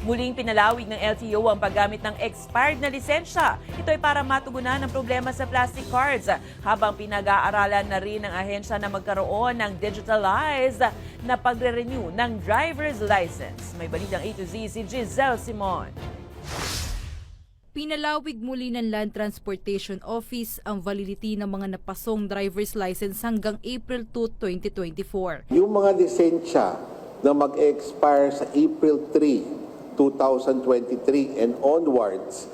Muling pinalawig ng LTO ang paggamit ng expired na lisensya. Ito ay para matugunan ang problema sa plastic cards, habang pinag-aaralan na rin ng ahensya na magkaroon ng digitalized na pagre-renew ng driver's license. May balitang A to Z si Giselle Simon. Pinalawig muli ng Land Transportation Office ang validity ng mga napasong driver's license hanggang April 2, 2024. Yung mga lisensya na mag-expire sa April 3, 2023 and onwards,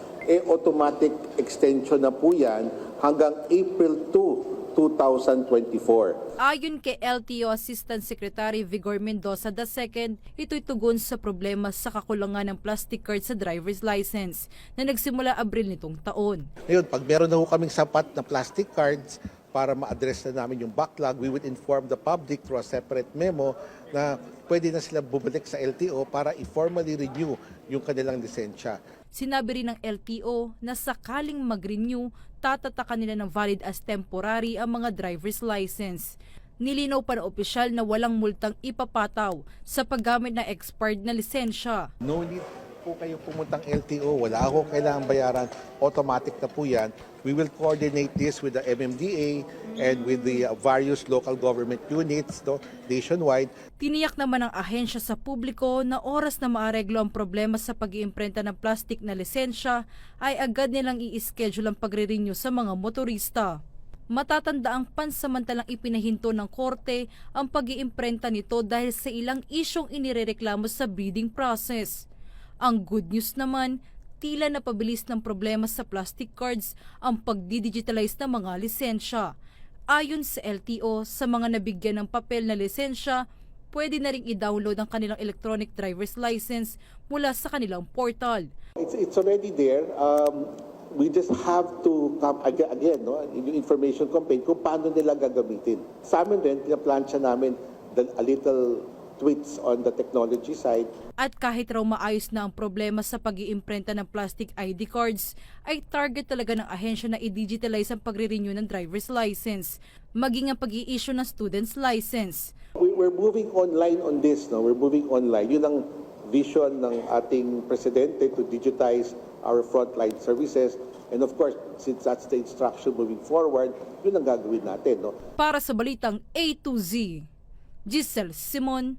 automatic extension na po yan hanggang April 2, 2024. Ayon kay LTO Assistant Secretary Vigor Mendoza II, ito'y tugon sa problema sa kakulangan ng plastic card sa driver's license na nagsimula Abril nitong taon. Ngayon, pag meron na kami sapat na plastic cards para ma-address na namin yung backlog, we would inform the public through a separate memo na pwede na sila bumalik sa LTO para i-formally renew yung kanilang lisensya. Sinabi rin ng LTO na sakaling mag-renew, tatatakan nila ng valid as temporary ang mga driver's license. Nilinaw pa ng opisyal na walang multang ipapataw sa paggamit ng expired na lisensya. No need po kayo pumuntang LTO, wala ako kailangang bayaran, automatic na po yan. We will coordinate this with the MMDA and with the various local government units nationwide. Tiniyak naman ng ahensya sa publiko na oras na maareglo ang problema sa pag-iimprenta ng plastic na lisensya ay agad nilang i-schedule ang pagre-renew sa mga motorista. Matatanda ang pansamantalang ipinahinto ng korte ang pag-iimprenta nito dahil sa ilang isyong inirereklamo sa bidding process. Ang good news naman, tila napabilis ng problema sa plastic cards ang pagdidigitalize ng mga lisensya. Ayon sa LTO, sa mga nabigyan ng papel na lisensya, pwede na ring i-download ang kanilang electronic driver's license mula sa kanilang portal. It's already there. We just have to come again, yung information campaign kung paano nila gagamitin. Sa amin rin, pinaplansya namin a little tweaks on the technology side. At kahit raw maayos na ang problema sa pag-iimprenta ng plastic ID cards, ay target talaga ng ahensya na i-digitalize ang pagre-renew ng driver's license, maging ang pag-i-issue ng student's license. We're moving online on this. We're moving online. Yun ang vision ng ating presidente to digitize our frontline services. And of course, since that's the instruction moving forward, yun ang gagawin natin. Para sa balitang A to Z, Giselle Simon,